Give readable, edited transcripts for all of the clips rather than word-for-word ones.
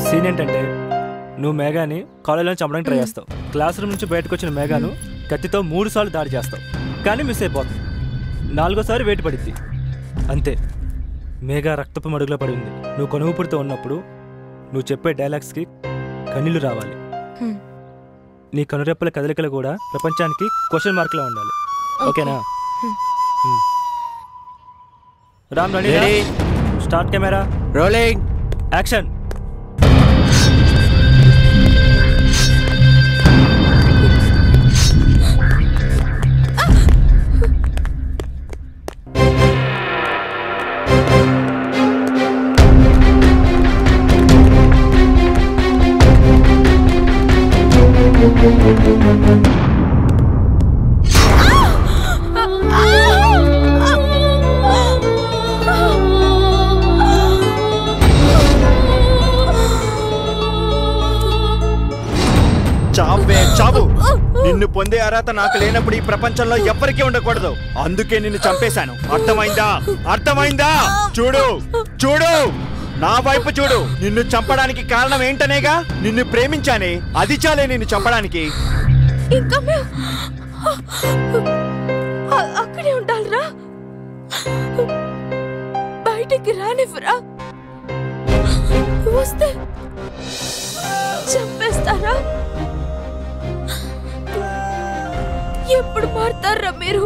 Scene ఏంటంటే నువ్వు మేఘాని కాలేజీలో చంపడానికి ట్రై చేస్తావు. క్లాస్ రూమ్ నుంచి బయటకు వచ్చిన మేఘాను కత్తితో 3 సార్లు దాడి చేస్తావు, కానీ మిస్ అయిపోతుంది. 4వ సారి వేటు పడిద్ది. అంతే, మేఘా రక్తపు మడుగులో పడింది. నువ్వు కొనుగుపుడుతూ ఉన్నప్పుడు నువ్వు చెప్పే డైలాగ్స్కి కన్నీళ్లు రావాలి. నీ కనురెప్పల కదలికలు కూడా ప్రపంచానికి క్వశ్చన్ మార్క్లా ఉండాలి. ఓకేనా? Ram ready? Start camera rolling action. చావు. నిన్ను పొందే అర్హత నాకు లేనప్పుడు ఈ ప్రపంచంలో ఎవ్వరికీ ఉండకూడదు. అందుకే నిన్ను చంపేశాను. అర్థమైందా? అర్థమైందా? చూడు చూడు, నా వైపు చూడు. నిన్ను చంపడానికి కారణం ఏంటనేగా? నిన్ను ప్రేమించానే, అది చాలే నిన్ను చంపడానికి. ఇంకా అక్కడే ఉండాలిరా, బయటికి రానివ్వరా. వస్తే చంపేస్తారా? ఎప్పుడు మారుతారా మీరు?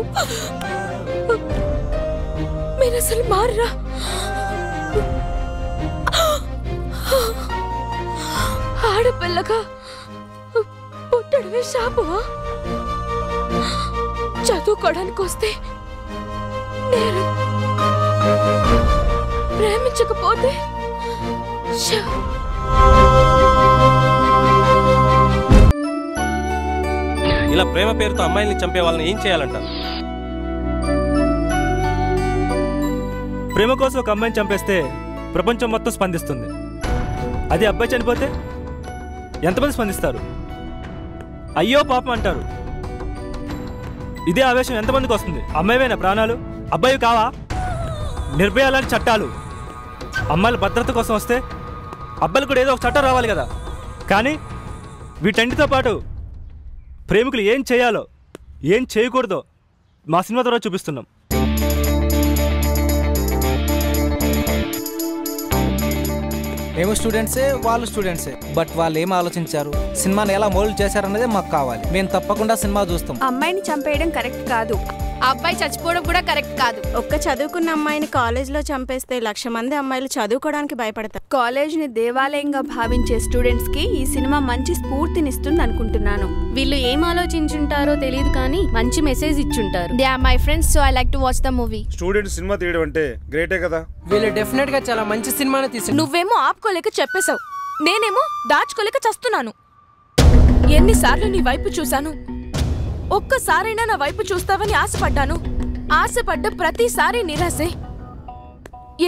మీరు అసలు మారరా? ఆడపిల్లగా పుట్టడమే శాపమా? చదువుకోవడానికి వస్తే నేరం, ప్రేమించకపోతే ఇలా ప్రేమ పేరుతో అమ్మాయిల్ని చంపే వాళ్ళని ఏం చేయాలంటారు? ప్రేమ కోసం ఒక అమ్మాయిని చంపేస్తే ప్రపంచం మొత్తం స్పందిస్తుంది. అది అబ్బాయి చనిపోతే ఎంతమంది స్పందిస్తారు? అయ్యో పాపం అంటారు. ఇదే ఆవేశం ఎంతమందికి వస్తుంది? అమ్మాయివేనా ప్రాణాలు, అబ్బాయి కావా? నిర్భయాలని చట్టాలు అమ్మాయిల భద్రత కోసం వస్తే అబ్బాయిలు కూడా ఏదో ఒక చట్టం రావాలి కదా. కానీ వీటన్నిటితో పాటు ప్రేమికులు ఏం చేయాలో ఏం చేయకూడదో మా సినిమా ద్వారా చూపిస్తున్నాం. మేము స్టూడెంట్సే, వాళ్ళు స్టూడెంట్సే. బట్ వాళ్ళు ఏం ఆలోచించారు, సినిమాని ఎలా మోల్డ్ చేశారనేదే మాకు కావాలి. మేము తప్పకుండా సినిమా చూస్తాం. అమ్మాయిని చంపేయడం కరెక్ట్ కాదు, అబ్బాయి చచ్చిపోవడం కూడా కరెక్ట్ కాదు. ఒక్క చదువుకున్న అమ్మాయిని కాలేజ్లో చంపేస్తే 1,00,000 మంది అమ్మాయిలు చదువుకోవడానికి భయపడతారు. కాలేజ్ని దేవాలయంగా భావించే స్టూడెంట్స్ కి ఈ సినిమా మంచి స్ఫూర్తినిస్తుంది అనుకుంటున్నాను. వీళ్ళు ఏం ఆలోచించుంటారో తెలియదు కానీ మంచి మెసేజ్ ఇచ్చుంటారు. They are my friends, so I like to watch the movie. Students సినిమా తీయడం అంటే గ్రేటే కదా. వీళ్ళు డెఫినెట్ గా చాలా మంచి సినిమాని తీసి. నువ్వేమో ఆపుకోలేక చెప్పేశావు, నేనేమో దాచుకోలేక చస్తున్నాను. ఎన్నిసార్లు నీ వైపు చూశాను, ఒక్కసారైనా నా వైపు చూస్తావని ఆశపడ్డాను. ఆశపడ్డ ప్రతిసారి నిరాశే,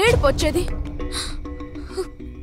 ఏడుపొచ్చేది.